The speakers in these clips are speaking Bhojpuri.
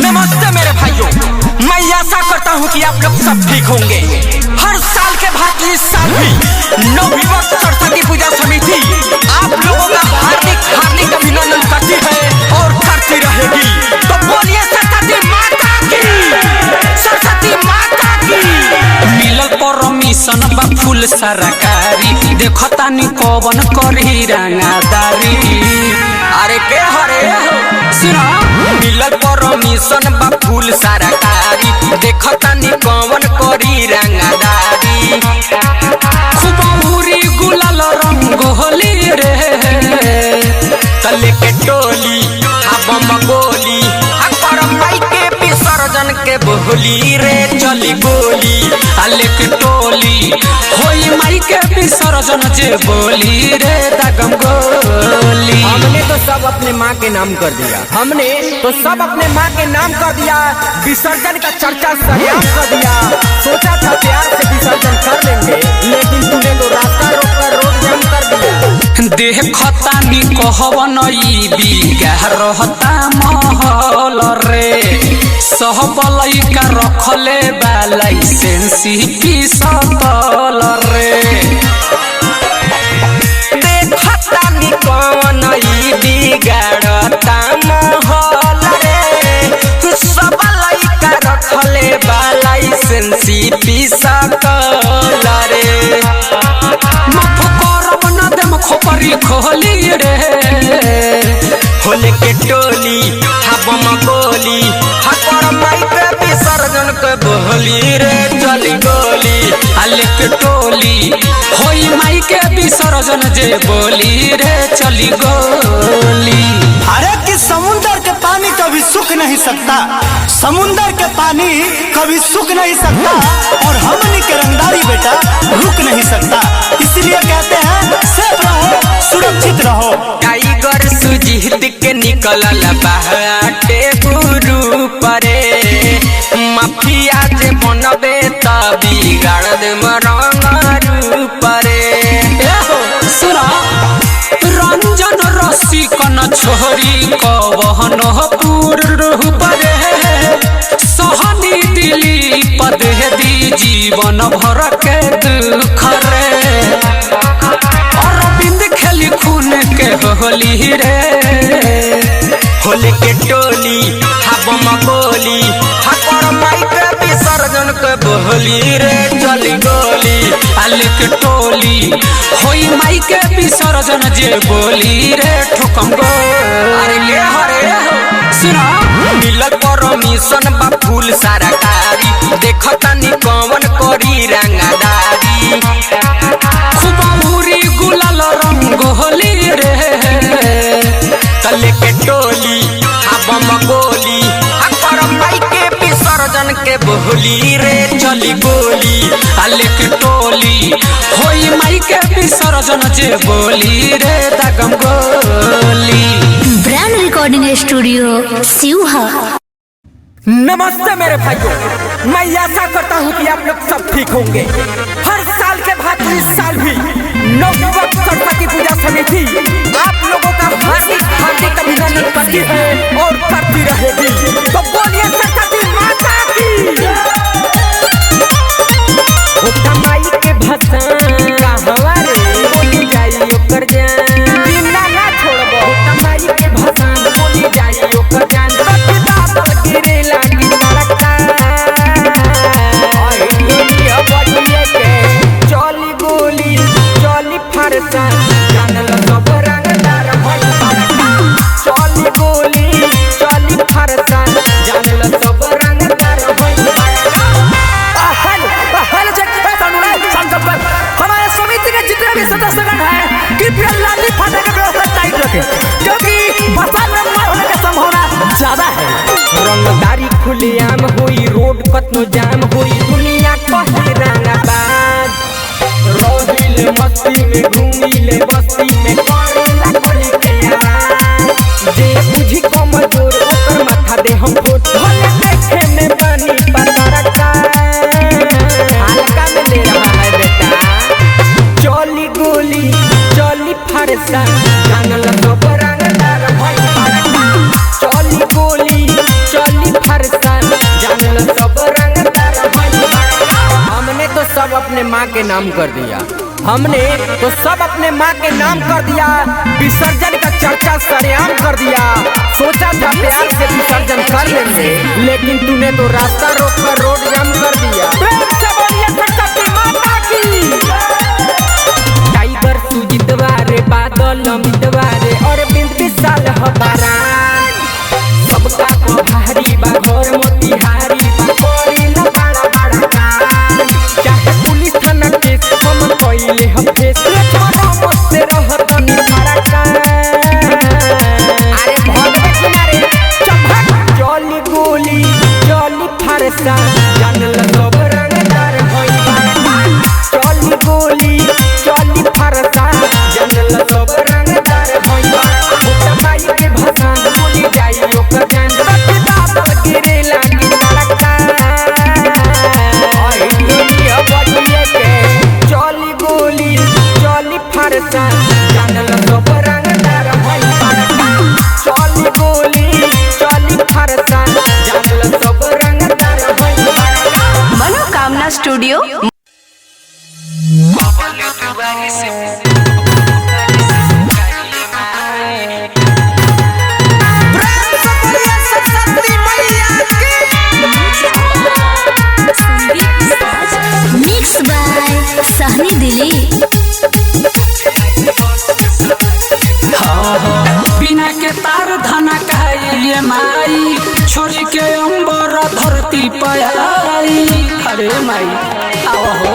नमस्ते मेरे भाइयों, मैं आशा करता हूँ कि आप लोग सब ठीक होंगे। हर साल के भांति इस साल भी नवयुवक सरस्वती पूजा समिति आप लोगों का हार्दिक अभिनंदन करती है और करती रहेगी। तो बोलिए सरस्वती माता की, सरस्वती माता की। मिलल परमिशन बा फुल सरकारी, देखतानी कौन करी रंगादारी। अरे के हरे सुना मिलल परमिशन बा फुल सरकारी, देखतानी कौन करी रंगादारी। खुबौरी गुलाल रंगोली रे, तले के टोली बम गोली माई के विसर्जन के बोली रे चली गोली। आले के टोली होई माई के विसर्जन जे बोली रे दगम गोली। हमने तो सब अपने माँ के नाम कर दिया, हमने तो सब अपने माँ के नाम कर दिया, विसर्जन का चर्चा सरेआम कर दिया। सोचा था प्यार से विसर्जन कर लेंगे, लेकिन तूने तो रास्ता रोककर रोड जाम कर दिया। देखतानी कहवन ई बिगा रहता महल रे, सब लइका रखले बा लाइसेंसी पिसतल रे। देखतानी कौन ई बिगाड़ता महल रे, सब लइका रखले बा लाइसेंसी पिसतल रे। माफ करब न देम खोपरी खोली रे, होले के टोली बम गोली हकर माई के विसर्जन के बोली रे चली गोली। आले के टोली होई माई के विसर्जन जे बोली रे चली गोली। अरे कि समुंदर के पानी कभी सूख नहीं सकता, समुंदर के पानी कभी सूख नहीं सकता, और हमनी के रंगदारी बेटा रुक नहीं सकता। इसलिए कहते हैं सेफ रहो, सुरक्षित रहो। टाइगर सुजीत के निकलल बाटे गुरु परे, माफिया जे बनबे त बिगाड़ दे रंग परे। सुरा रंजन रसी कन छोरी कवहन पूर परे, सहनी दिली पदे दी जीवन भर के दुख रे। अरविंद खेली खून के होली रे, होले के टोली बम गोली हकर माई के विसर्जन के बोली रे चली गोली। आले के टोली होई माई के विसर्जन जे बोली रे ठोकम गोली। सुना मिलल परमिशन बा फुल सरकारी, देखतानी कौन करी रंगादारी। खुबौरी गुलाल रंगोली रे, तले के टोली बम गोली हकर माई के विसर्जन के बोली रे चली गोली। आले के टोली होई माई के विसर्जन जे बोली रे दगम गोली। Brand Recording Studio Siwaha. नमस्ते मेरे भाइयों, मैं आशा करता हूँ कि आप लोग सब ठीक होंगे। हर साल के भांति इस साल भी नवयुवक सरस्वती पूजा समिति आप लोगों का हार्दिक अभिनंदन करती है और करती रहेगी। तो बोलिए सरस्वती माता की। माई के भसान कहवा रे बोली जाई ओकर जान, बिना ना छोड़बो माई के भसान बोली जाई ओकर जान। गिरे लागी लड़का चली गोली चली फरसा, जानल सब रंगदार भइल बड़का। चली गोली चली फरसा, जानल सब रंगदार भइल बड़का। हमारे समिति के जितने भी सदस्यगण हैं कृपया लाली फाटे का व्यवस्था टाइट रखें, क्योंकि बरसात में मार होने की संभावना ज्यादा है। रंगदारी खुलेआम होई, रोड कतनो जाम होई, दुनिया कहे रंगबाज। रोहिल मस्ती में घूमिले बस्ती में करेला कोई के आवाज। जे बुझी कमजोर ओकर माथा दे हम फोट, भले देखे में पानी पतरका हल्का में ले रहा है बेटा। चली गोली चली फरसा, जानल सब के नाम कर दिया। हमने तो सब अपने माँ के नाम कर दिया, विसर्जन का चर्चा सरेआम कर दिया। सोचा था प्यार से विसर्जन कर लेंगे, लेकिन तूने तो रास्ता रोक कर रोड जाम कर दिया। टाइगर सुजीतवा रे, बादल अमितवा रे, और बिंद विशाल हमारा सबका को भारी बा घर मोतिहारी बड़ी न बड़ा बड़ा कान। चाहे पुलिस थाना केस हम कइले हम फेस छोड़ा मत रहत नि फरका। अरे भगवे किनारे चमक चली गोली चली फरसा, जानल सब रंगदार होई बा। चली गोली चली फरसा, जानल सब रंगदार होई बा। मोटमाई के भाषा बोली जाई ओकर जान बाबा गिरे लागी लड़का। आई दुनिया बटिए के चली गोली चली फरसा, जानल सब रंगदार होई बा। चली गोली चली फरसा, जानल सब रंगदार होई बा। मनोकामना स्टूडियो मिक्स बाय सहनी दिली। बिना के तार धना खाइए माई, छोरी के अंबर धरती पयाई। अरे माई आओ हो,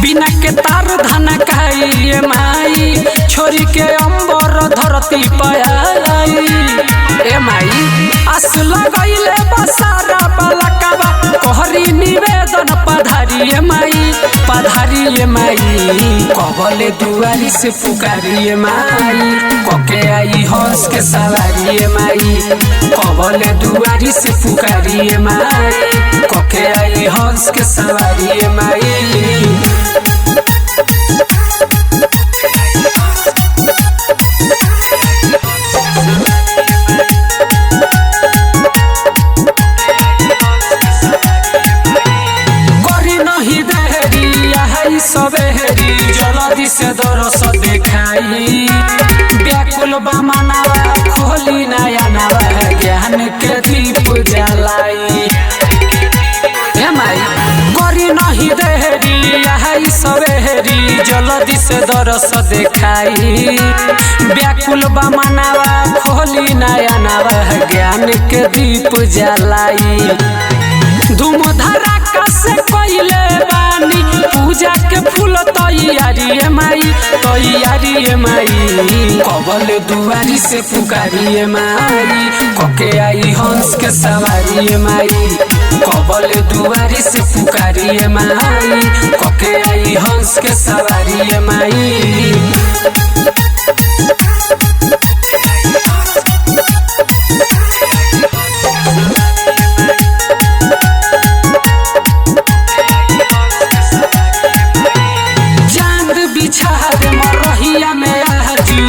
बिना के तार धना खाइए माई, छोरी के अंबर धरती पयाई। ए माई आस लगैले बसारा बलकावा, कहरी निवेदन पधारिए माई, पधारिए माई। कबले दुआरी से पुकारिए माई, कके आई हंस के सवारिए माई। कबले दुआरी से पुकारिए माई, कके आई हंस के सवारिए माई। सबेरी जल्दी से दरस देखाई, व्याकुल बामनावा खोली नया नवा, ज्ञान के दीप जलाई। हे माई करी नहीं देरी, आई सबेरी जल्दी से दरस देखाई, व्याकुल बामनावा खोली नया नवा, ज्ञान के दीप जलाई। धूम धड़ाका से पहले बानी, पूजा के फूल तैयारी माई, तैयारी माई। कबल दुआरी से पुकारिए माई, कके आई हंस के सवारी माई। कबल दुआरी से पुकारिए माई, कके आई हंस के सवारी माई।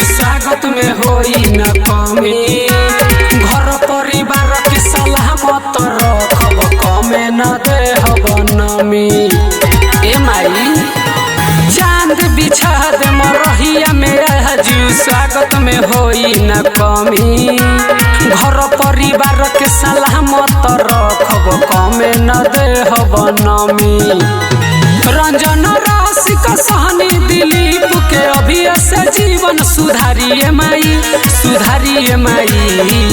स्वागत में होई न कमी, घर परिवार के सलामत रखब, कमे न देहब नमी। ए माई चांद बिछा दे मरहिया में आजू, स्वागत में होई न कमी, घर परिवार के सलामत रखब, कमे न देहब नमी। रंजन रसिक सहनी दिलीप के अभी से जीवन सुधारिए माई, सुधारिए माई।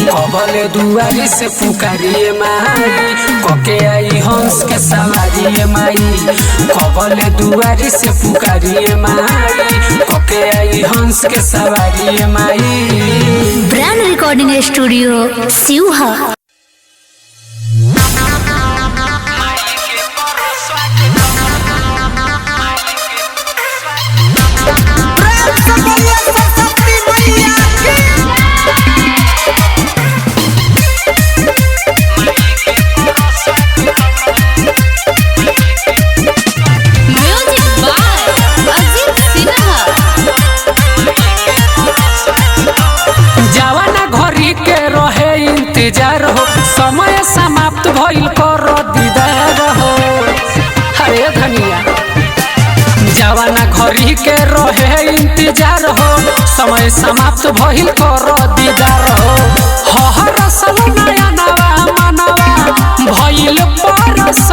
कबले दुआरी से पुकारिए माई, कके आई हंस के सवारिए माई। कबले दुआरी से पुकारिए माई, कके आई हंस के सवारिए माई। Brand Recording Studio Siwaha. इंतजार हो, समय समाप्त भइल कर दीदार हो। हरे धनिया घड़ी के रहे इंतजार हो, समय समाप्त भइल कर दीदार हो। हर सल नया नवा मनवा भइल परस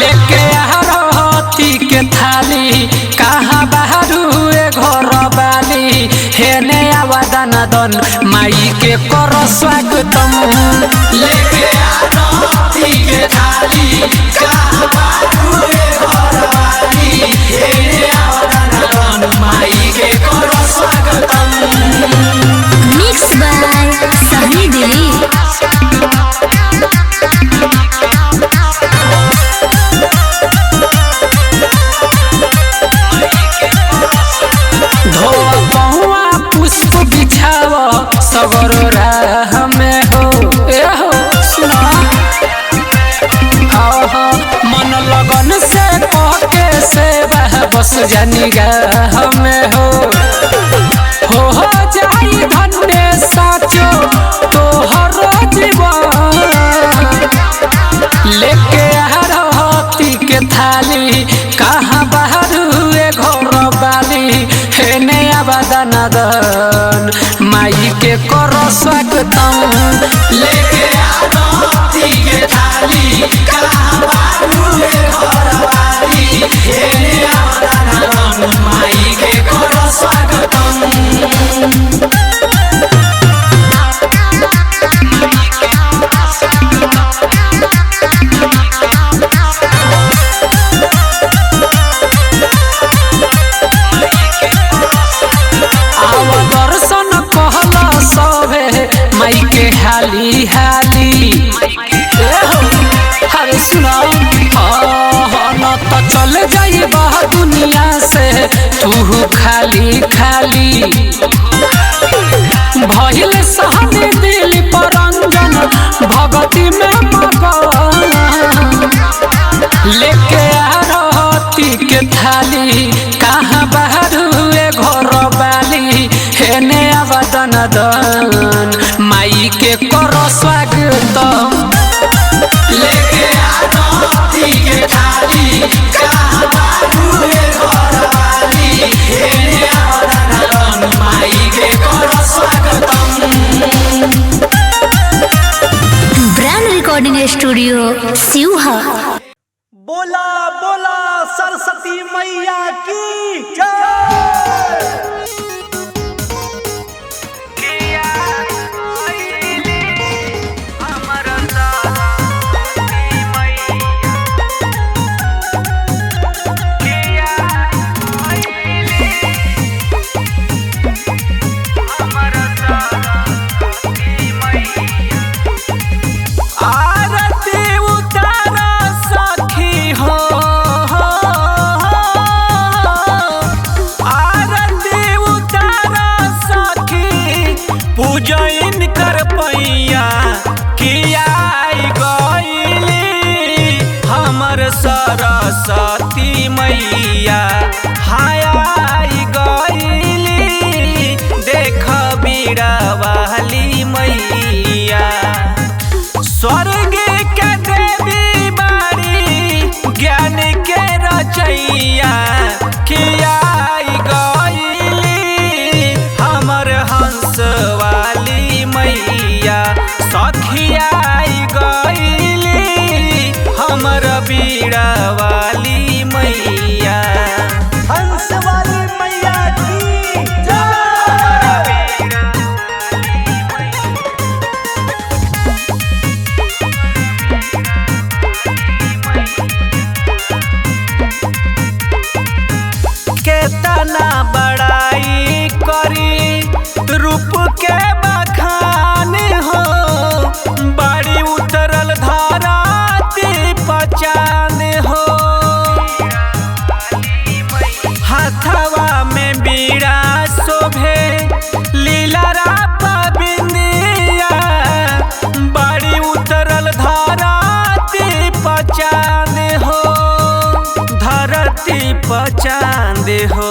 लेके आरती के थाली कहाँ बाहरू घर बाली हेने आवादन दन माई के कर स्वागतम लेके आरती के थाली कहाँ बाहरू घर बाली हेने आवादन दन माई के कर स्वागतम। मिक्स बाय सहनी दिलीप। पुष्प बिछाव सगर राह में हो सुना मन लगन से कह के सेवा बस जानी गाह में हो जाई धन्य साचो तोहर जीवन लेके आरती के थाली कहाँ बाहर हुए घर बाली हेने आवादन दन माई के कर स्वागतम लेके आरती के थाली कहाँ बाहर हुए घर बाली हेने आवादन दन माई के कर स्वागतम। दर्शन कहला सभे माई के हाली हाली अरे सुना न तो चल जाई बह दुनिया से तू खाली खाली भइल सहनी दिल परंजन भगती में मगन लेके आरती के थाली कहाँ बाहर हुए घर बाली हेने आवादन दन माई के कर स्वागतम लेके आरती के थाली कहाँ बाहर हुए घर बाली हेने आवादन दन माई के कर स्वागतम। Brand Recording Studio Siwaha. बोला बोला सरस्वती मैया की जय। पूजन कर पैया किया गईली हमर सरस्वती मैया हाय गईली देख बीड़ा वाली मैया स्वर्ग के देवी बारी ज्ञान के रचैया किया गईली हमर हंस वाली मैया सखिया गईली हमर बीड़ा वाली मैया हंस वाली मैया की जय। केतना बड़ाई करी रूप के बखान हो बड़ी उतरल धराती पहचान हो हाथवा में बीड़ा शोभे लीलरा बिंदिया बड़ी उतरल धराती पहचान हो धरती पहचान हो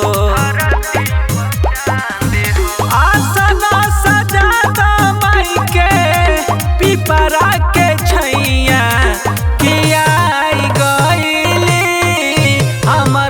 आसना सजादा माई के पिपरा के छैया किया गईली हमर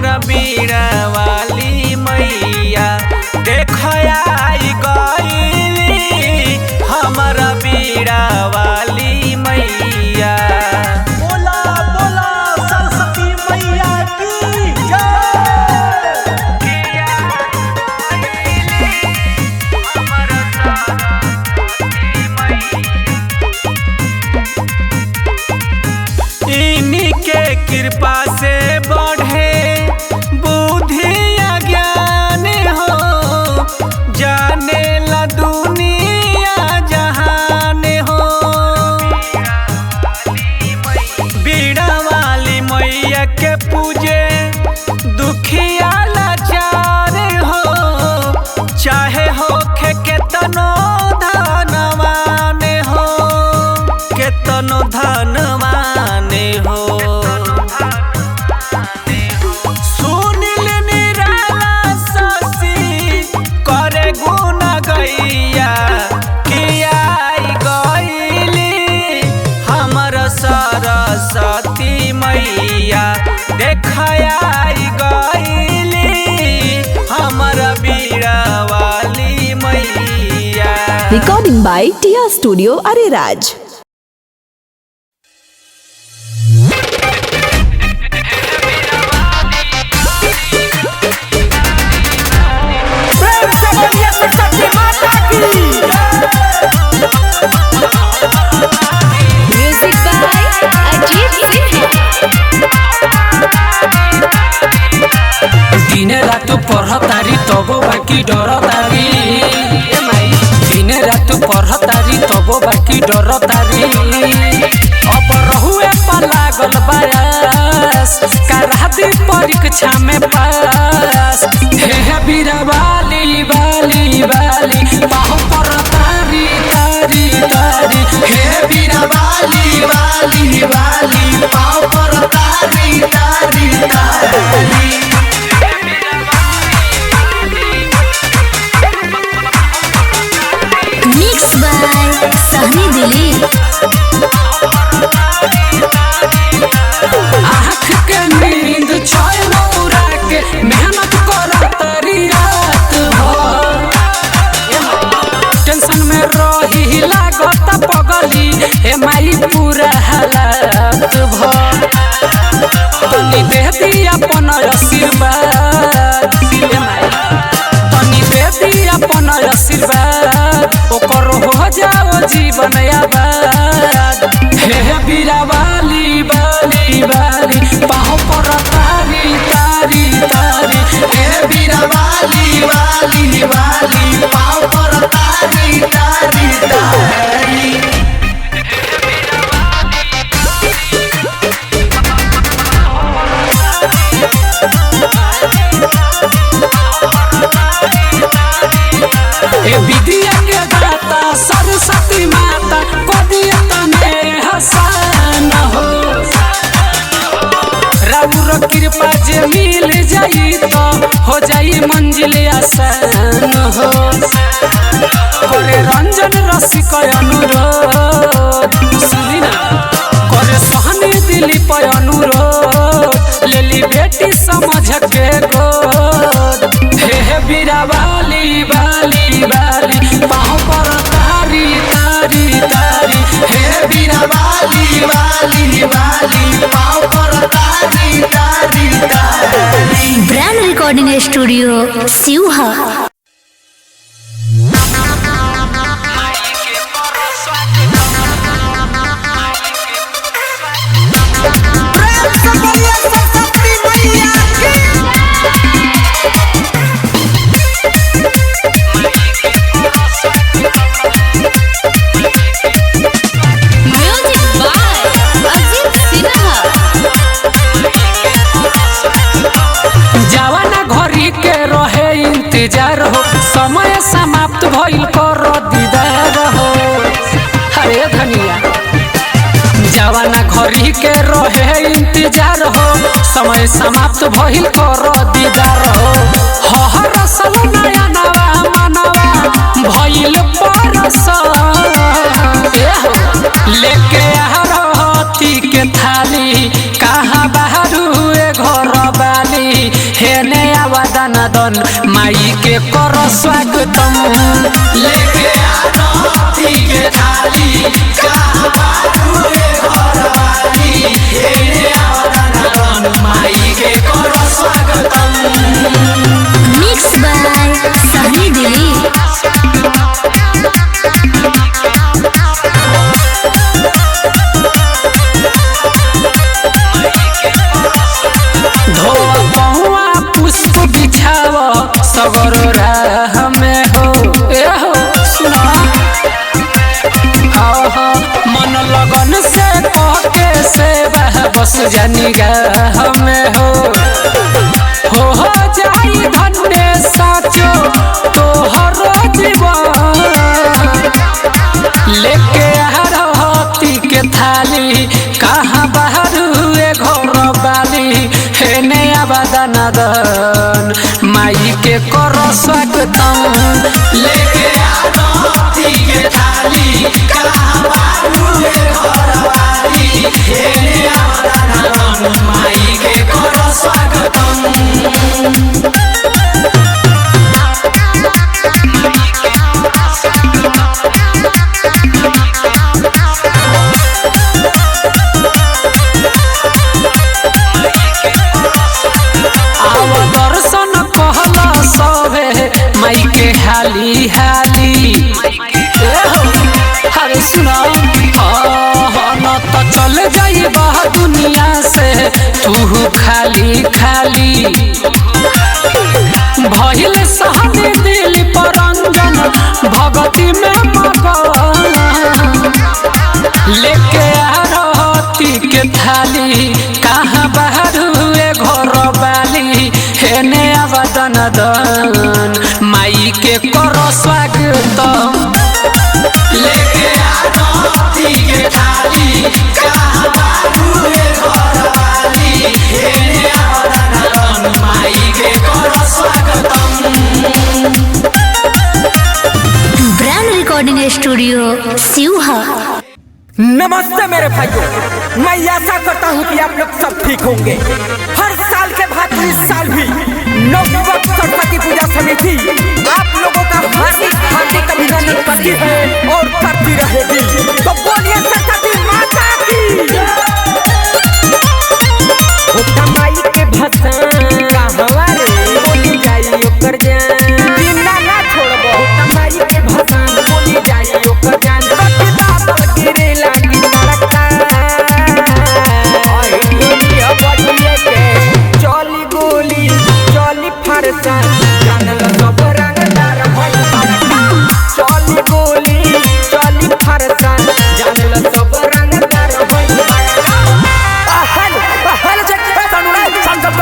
होखे केतनो धनवान हो, केतनो धनवान हो। सुनिल निराला शशि करे गुण गैया, किया गईली हमर सरस्वती मैया, देखया गईली हमर बीड़ा वाली मैया। Recording by Tia Studio Ariraj. प्रेम से बोलिए सरस्वती माता की। Music by Ajit Singh. दिन रात पढ़तारी तब बाकी डरतारी, दिन रात पढ़तारी तब बाकी डरतारी। अब रहुए पर लागल बयास, कराती परीक्षा में पास। हे बीरा वाली वाली वाली पाँव पर तारी तारी तारी। हे बीरा वाली वाली वाली पाँव पर तारी तारी तारी। मिक्स बाय सहनी दिली। आँख के नींद चैन उड़ा के मेहनत करतरी रात भर। टेंशन में रही लागत पगली, हे माई पूरा हालत भर। तनी दे दी अपन आशीर्वाद, हे माई तनी दे दी अपन आशीर्वाद, ओकर हो जाओ जीवन आबाद। हे बीरा वाली वाली वाली पाँव पर तारी तारी तारी। हे बीरा वाली वाली वाली पाँव पर तारी तारी तारी। हे विद्या के दाता सरस्वती माता, कदिया तने हसन हो। राउर कृपा जे मिल जाई तो हो जाई मंजिल आसान हो। करे रंजन रसिक अनुरोध, सुनी ना करे सहनी दिली पर अनुरोध। लेली बेटी समझ के गोद, हे बीरा वाली वाली वाली पाँव पर तारी तारी तारी। हे बीरा वाली वाली वाली पाँव पर तारी तारी तारी। Brand Recording Studio Siwaha. प्रेम से बोलिए सरस्वती मैया की। Music by Ajit Sinha. जवाना घड़ी के रहे इंतजार हो, समय समाप्त भइल कर दीदार हो। अरे धनिया जवाना घड़ी के रहे इंतजार हो, समय समाप्त भइल कर दीदार हो। हर सल नया नवा मनवा भइल परस, लेके आरती के थाली कहाँ बाहरू घर बाली। हेने आवादन दन माई के कर स्वागतम, लेके आरती के थाली कहाँ बारू घर वाली। हे आवादन माई के कर स्वागतम। मिक्स बाय सहनी दिली। धोआ पुष्प बिछाव सगर राह में हो। ए हो सुना मन लगन से कह के सेवा बस जानी गाह में हो जाई धन्य साचो स्वागतम लेके आरती के थाली कहाँ बारू रे घरवाली हेने आवरण माई के करो स्वागतम। दर्शन कहला सभे माई के हाली हाली अरे सुना न तो चल जाइबा दुनिया से तू खाली खाली भइल सहनी दिल परंजन भगती में मगन लेके आरती के थाली कहाँ बाहर हुए घर बाली हेने आवादन दन माई के करो स्वागतम लेके आरती के थाली कहाँ बाहर हुए घर बाली हेने आवादन दन माई के करो स्वागतम। Brand Recording Studio Siwaha. नमस्ते मेरे भाइयों, मैं आशा करता हूँ कि आप लोग सब ठीक होंगे। हर साल के बाद इस साल भी नवयुवक सरस्वती पूजा समिति आप लोगों का हार्दिक हार्दिक अभिनंदन करती है और करती रहेगी। तो बोलिए सरस्वती माता की। माई के भसान कहवा रे बोली जाई ओकर जान बिना ना छोड़बो। माई के भसान बोली जाई ओकर जान गिरे लागी मरका आई दुनिया बदले के चली गोली चली फरसा जानल सब रंगदार भई चली गोली चली फरसा जानल सब रंगदार भई। हेलो चेक सुन संकल्प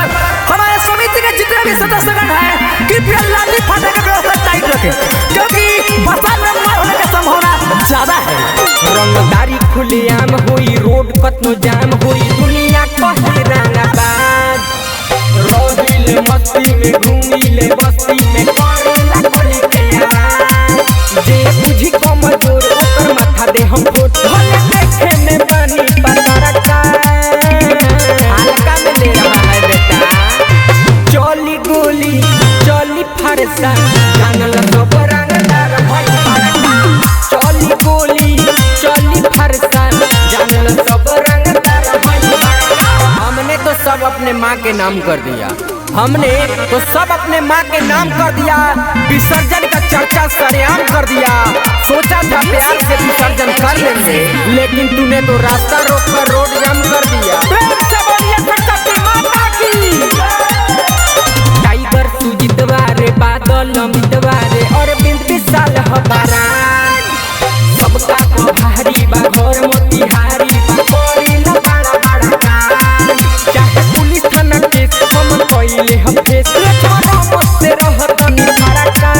हमारे समिति के जितने भी सदस्यगण हैं कृपया लाली फाटा का व्यवस्था टाइट रखें क्योंकि बरसात में मार होने की संभावना ज्यादा है। रंगदारी खुलेआम होई रोड कतनो जाम होई दुनिया कहे रंगबाज रोहिल मस्ती में घूमिले बस्ती में करेला गोली के आवाज जे बुझी कमजोर ओकर माथा दे हम फोट भले देखे में पानी पतरका हल्का में ले रहा है बेटा चली गोली चली फरसा जानल सब रंगदार भई चली गोली चली फरसा जानल सब रंगदार भई। हमने तो सब अपने माँ के नाम कर दिया, हमने तो सब अपने माँ के नाम कर दिया, विसर्जन का चर्चा सरेआम कर दिया। सोचा था प्यार से विसर्जन कर लेंगे लेकिन तूने तो रास्ता रोक कर रोड जाम कर दिया। टाइगर सुजीतवा रे बादल अमितवा रे और बिंद विशाल हबारान सबका को भारी बा घर मोतिहारी बा कोई न बड़ा बड़ा कान चाहे पुलिस थाना केस हम कइले हम केस छोड़ा मत से रहत निखारा का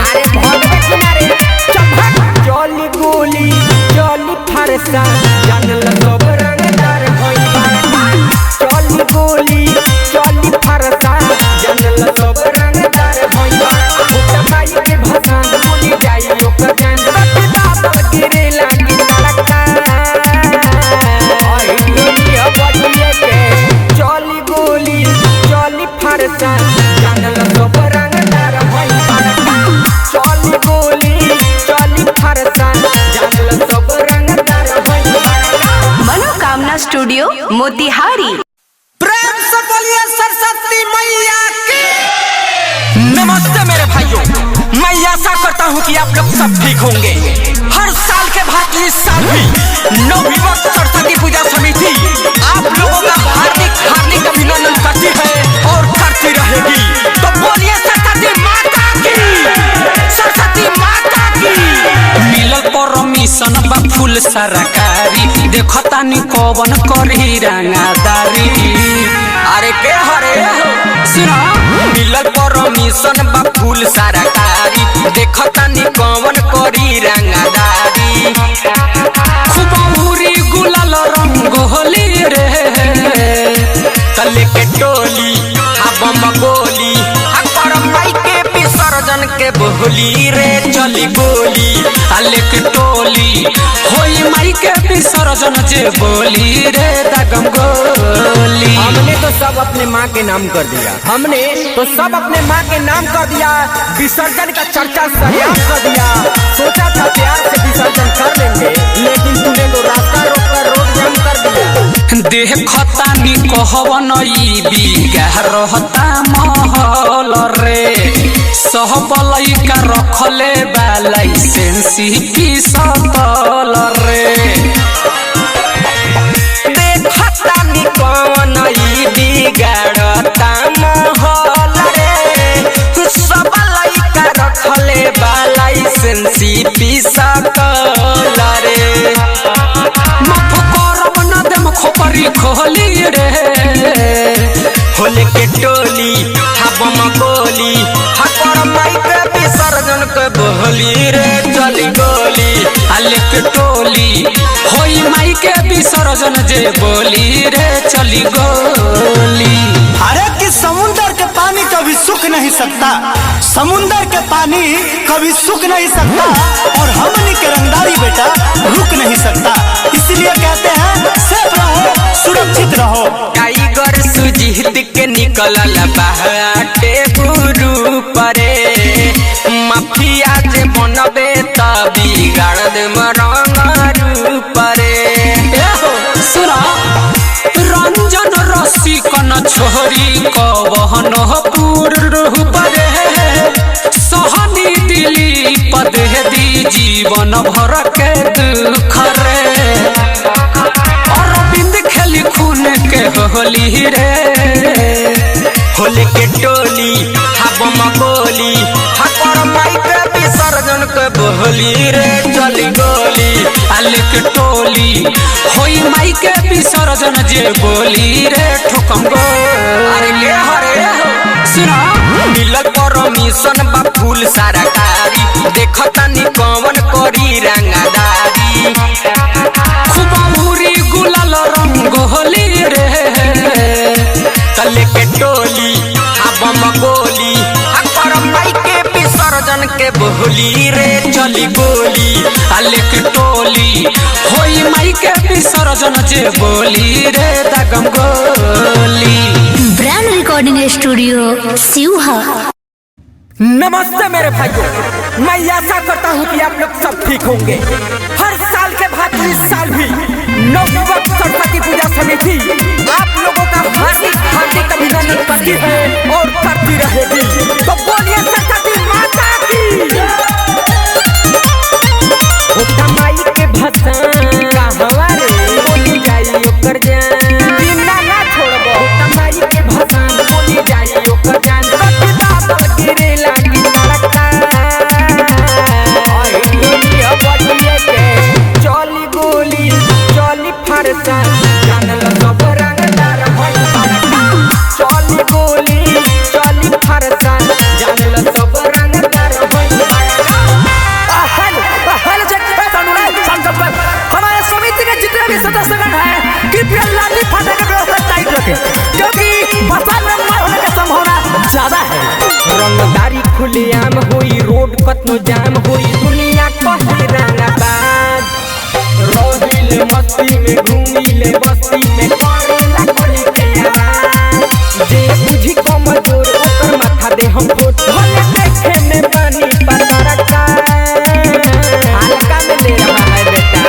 अरे भगवे किनारे चभक चली गोली चली फरसा जानल सब रंगदार भई चली गोली चली फरसा जानल सब रंगदार भई माई के भसान बोली जाई ओकर जान गिरे लागी मरका आई दुनिया बदले के चली गोली चली फरसा जानल सब रंगदार भई चली गोली चली फरसा जानल सब रंगदार भई। मनोकामना स्टूडियो मोतिहारी। प्रेम से बोलिए सरस्वती मैया की। नमस्ते मेरे भाइयों, मैं आशा करता हूँ कि आप लोग सब ठीक होंगे। हर साल के बाद इस साल भी नवयुवक सरस्वती पूजा समिति आप लोगों का हार्दिक हार्दिक अभिनंदन करती है और करती रहेगी। तो बोलिए सरस्वती माता की, सरस्वती माता की। मिलल परमिशन बा फुल सरकारी देखता नी कौन करी रंगादारी अरे के हरे सुना मिलल परमिशन बा फुल सरकारी देखता नी कौन करी रंगदारी खूब उरी गुलाल रंग होली रे तले के टोली आ बम गोली आ करम माई के बोली रे चली गोली आले के टोली होई माई के विसर्जन जे बोली रे दागम गोली। हमने तो सब अपने माँ के नाम कर दिया, हमने तो सब अपने माँ के नाम कर दिया, विसर्जन का चर्चा सरेआम कर दिया। सोचा था प्यार से विसर्जन कर लेंगे, लेकिन तूने तो रास्ता रोककर रोड जाम कर दिया। देखता नी कहवन ई बिगा रहता महल रे सब लइका रखले बा लाइसेंसी पिसतल रे। देखता नी कौन ई बिगाड़ता महल रे सब लइका रखले बा लाइसेंसी पिसतल रे। माफ करब न देम खोपरी खोली रे होले के टोली हबम गोली हकर माई के विसर्जन के बोली रे चली गोली आले के टोली होई माई के विसर्जन जे बोली रे चली गोली। अरे कि समुंदर के पानी कभी सूख नहीं सकता, समुंदर के पानी कभी सूख नहीं सकता और हमनी के रंगदारी बेटा रुक नहीं सकता। इसलिए कहते हैं सेफ रहो, सुरक्षित रहो। टाइगर सुजीत के निकलल बाटे गुरु परे माफिया जे बनबे त बिगाड़ दे रंग परे। सुना रंजन रसी कन छोरी कवहन पूर परे सहनी दिली पदे दी जीवन भर के दुख रे अरविंद खेली खून के होली रे होले के टोली हबम गोली हकर माई के विसर्जन के बोली रे चली गोली आले के टोली होई माई के विसर्जन जे बोली रे ठोकम गो। अरे ले हरे सुना मिलल परमिशन बा फूल सरकारी देखता नी कौन करी रंगदारी खूब उरी गुलाल रंग होली रे तले के टोली हबम गोली हकर माई के विसर्जन के बोली रे चली गोली आले के टोली होई माई के विसर्जन जे बोली रे दागम गोली। Brand Recording Studio Siwaha. नमस्ते मेरे भाइयों, मैं आशा करता हूँ कि आप लोग सब ठीक होंगे। हर साल के बाद इस साल भी नवयुवक सरस्वती पूजा समिति आप लोगों का हार्दिक हार्दिक अभिनंदन करती है और करती रहेगी। तो बोलिए सरस्वती माता की। माई के भसान कहवा रे बोली जाई ओकर जान बिना ना छोड़बो माई के भसान बोली जाई ओकर जान बादल गिरे लागी लड़का आई दुनिया बटिए के चली गोली चली फरसा जानल सब रंगदार भई चली गोली चली फरसा जानल सब रंगदार भई। हमारे समिति के जितने भी सदस्यगण हैं कृपया लाली फाटे का व्यवस्था टाइट रखें, क्योंकि बरसात में मार होने का संभावना ज्यादा है। रंगदारी खुलेआम हुई रोड कतनो जाम हुई दुनिया कहे रंगबाज रोहिल मस्ती में घूमिले बस्ती में करेला कोई के आवाज जे बुझी कमजोर ओकर माथा दे हम फोट भले देखे में पानी पतरका हल्का में ले रहा है बेटा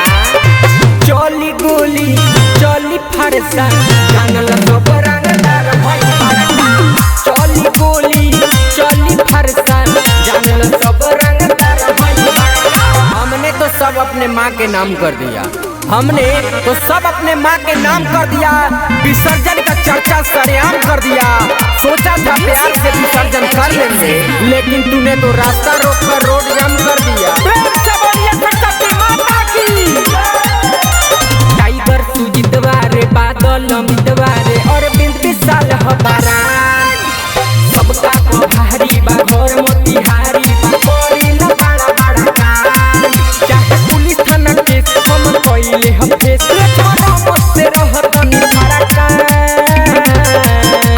चली गोली चली फरसा जानल सब रंगदार भई चली गोली चली फरसा जानल सब रंगदार भई। हमने तो सब अपने माँ के नाम कर दिया, हमने तो सब अपने माँ के नाम कर दिया, विसर्जन का चर्चा सरेआम कर दिया। सोचा था प्यार से विसर्जन कर लेंगे, लेकिन तूने तो रास्ता रोककर रोड जाम कर दिया। टाइगर सुजीतवा रे बादल अमितवा रे और 20 साल हमारा सबका को भारी बा घर मोतिहारी बा कोइला बड़ा बड़ा काम चाहे पुलिस थाना केस हम कइले हम फेस छोड़ा मुझसे रहत नी फरका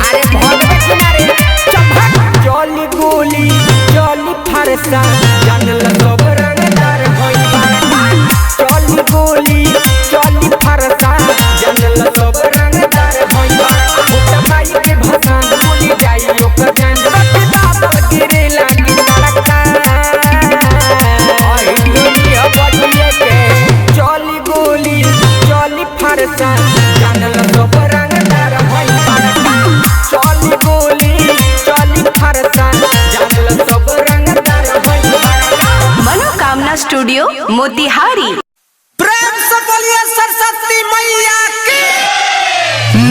अरे भगवे किनारे चमक चली गोली चली फरसा जानल सब रंगदार भइल बा चली गोली चली फरसा जानल सब रंगदार भइल बा मोटा माई के भसान बोली जाई ओकर जान रत दादर गिरे लागी लड़का आई दुनिया बटिए के चली गोली चली फरसा जानल सब रंगदार भइल बा चली गोली चली फरसा जानल सब रंगदार भइल बा मनोकामना स्टूडियो मोतिहारी। प्रेम से बोलिए सरस्वती मैया की।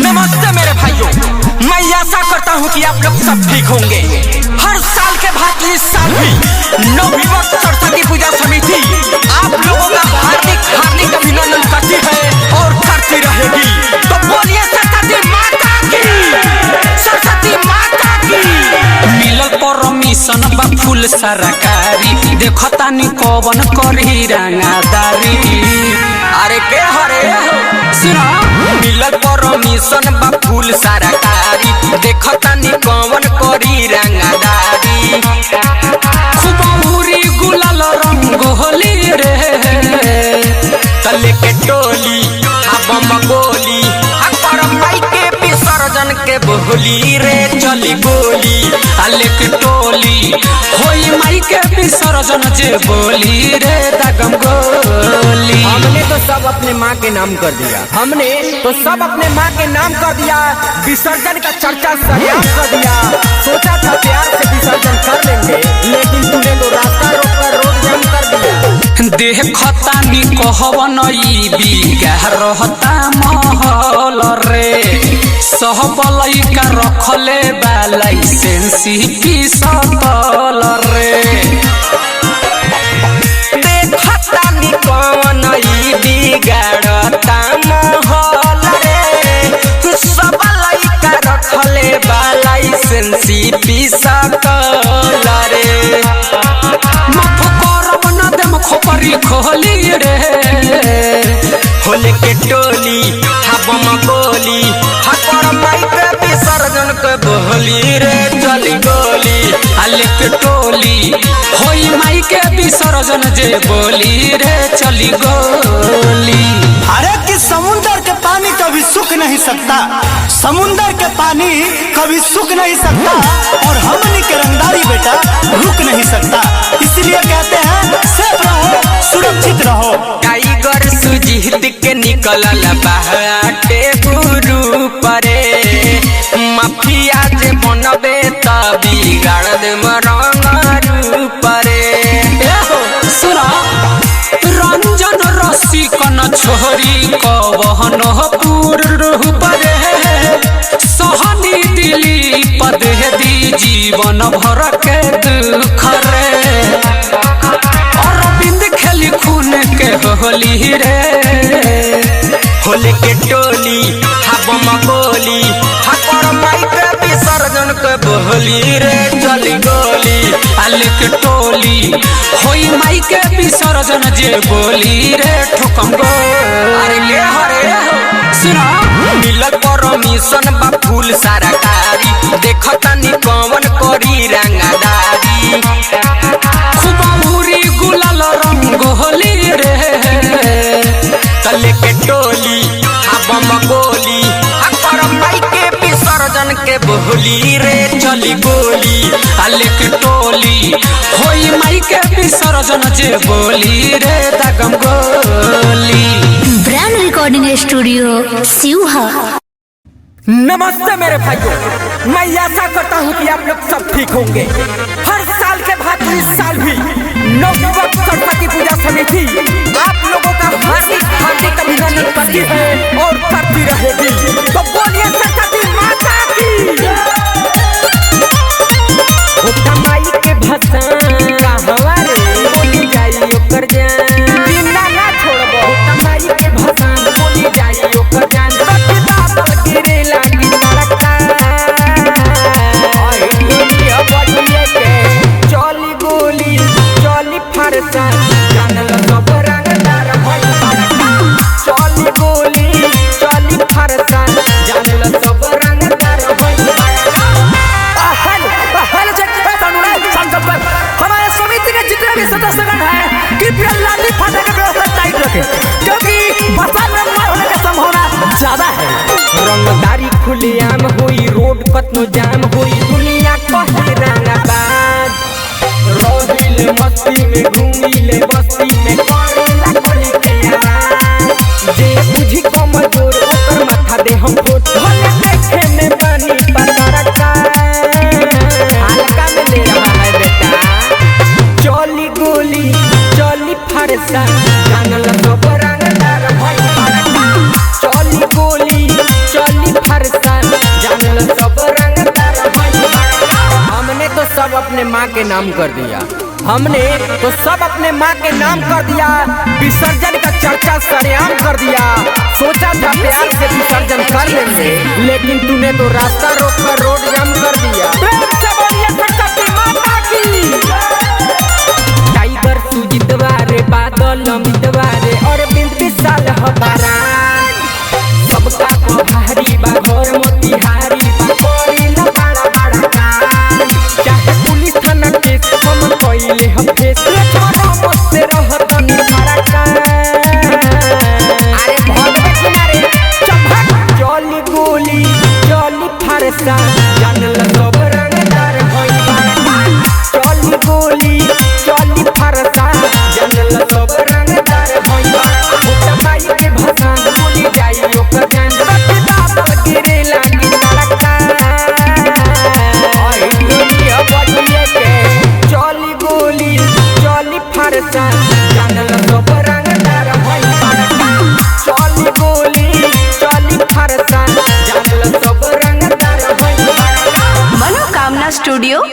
नमस्ते मेरे भाइयों, मैं आशा करता हूँ कि आप लोग सब ठीक होंगे। हर साल के भांति इस साल भी नवयुवक सरस्वती पूजा समिति आप लोगों का हार्दिक हार्दिक अभिनंदन करती है और करती रहेगी। तो बोलिए सरस्वती माता की, सरस्वती माता की। मिलल परमिशन बा फुल सरकारी देखतानी कवन करही रंगादारी। अरे के हरे सुना मिलल परमिशन बा फुल सरकारी देखतानी कवन करी रंगदारी। खूब उरी गुलाल रंग होली रे तले के टोली बम गोली पर माई के विसर्जन के बोली रे चली गोली अले के टोली होई माई के विसर्जन जे बोली रे दगम गोली। हमने तो सब अपने माँ के नाम कर दिया, हमने तो सब अपने माँ के नाम कर दिया, विसर्जन का चर्चा सरेआम कर दिया। सोचा था प्यार से विसर्जन कर लेंगे लेकिन तूने तो रास्ता रोककर रोड जाम कर दिया। देखतानी कहवन ई बिगाह रहता महल रे सब लइका रखले बा लाइसेंसी की सकल रे। देखतानी कौन ई बिगाड़ता महल रे सब लइका रखले बा लाइसेंसी पिसकल रे। माफ करब न देम खोपरी खोली रे होले के टोली बम गोली पर माई के विसर्जन के बोली रे चली गोली अले के टोली होई माई के विसर्जन जे बोली रे चली गोली। अरे कि समुंदर के पानी कभी सूख नहीं सकता, समुंदर के पानी कभी सूख नहीं सकता और हमनी के रंगदारी बेटा रुक नहीं सकता। इसलिए कहते हैं सेफ रहो सुरक्षित रहो। टाइगर सुजीत के निकलल बाटे गुरु परे माफिया जे बनबे त बिगाड़ दे रंगारू परे। सुना रंजन रसिकन छोरी कवहन पूरे सहनी दिली पदे दी जीवन भर के दुख रे अरविंद खेली खून के होली रे होले के टोली बम गोली पर माई के विसर्जन के बोली रे चली गोली अले के टोली होई माई के विसर्जन जे बोली रे ठोकम अरे ले हरे सुना मिलल परमिशन बा फूल सरकारी देखतानी कौन करी रंगदारी। खूब उरी गुलाल रंग होली रे तले के टोली बम गोली पर माई के विसर्जन के बोली रे चली गोली अले के टोली होई माई के विसर्जन जे बोली रे दगम गोली। Brand Recording Studio Siwaha. नमस्ते मेरे भाइयों, मैं आशा करता हूँ कि आप लोग सब ठीक होंगे। हर साल के भांति इस साल भी नवयुवक सरस्वती पूजा समिति आप लोगों का हार्दिक हार्दिक अभिनंदन करती है और करती रहेगी। तो बोलिए सरस्वती माता की। माई के भसान कहवा रे बोली जाई ओकर जान बिना ना छोड़बो माई के भसान बोली जाई ओकर जान रत दादर गिरे लागी लड़का आई दुनिया बटिए के चली गोली चली फर मेरी सदस्यगण है कृपया लाली फाटा का व्यवस्था टाइट रखें, क्योंकि बरसात में मार होने का संभावना ज्यादा है। रंगदारी खुलेआम होई, रोड कतनो जाम होई, दुनिया कहे रंगबाज। रोहिल मस्ती में घूमिले बस्ती में करेला गोली के आवाज। जे बुझी कमजोर ओकर माथा दे हम फोट, भले देखे में पानी पतरा का हल्का में ले रहा है बेटा। चली गोली चली फरसा जानल सब रंगदार भई बड़का। चली गोली चली फरसा जानल सब रंगदार भई बड़का। हमने तो सब अपने माँ के नाम कर दिया, हमने तो सब अपने माँ के नाम कर दिया, विसर्जन का चर्चा सरेआम कर दिया। सोचा था प्यार से विसर्जन कर लेंगे, लेकिन तूने तो रास्ता रोक कर रोड जाम कर दिया। टाइगर सुजीतवा रे, बादल अमितवा रे, और बिंद विशाल हबारान। सबका को भारी बा घर मोतिहारी बा, करेला बड़ा बड़ा काम। चाहे पुलिस थाना केस हम कइले हम फेस, छोरा मत से रहत निभारा का। अरे भगवे किनारे चमक चली गोली चली फरसा जानल सब रंगदार भई बड़का। चली गोली चली फरसा जानल सब रंगदार भई बड़का। मोटा माई के भसान बोली जाई ओकर जान, बादल गिरे लागी बड़का। आई दुनिया बदले के चली गोली चली फरसा जानल सब रंगदार भई बड़का। चली गोली चली फरसा जानल सब रंगदार भई बड़का। मनोकामना स्टूडियो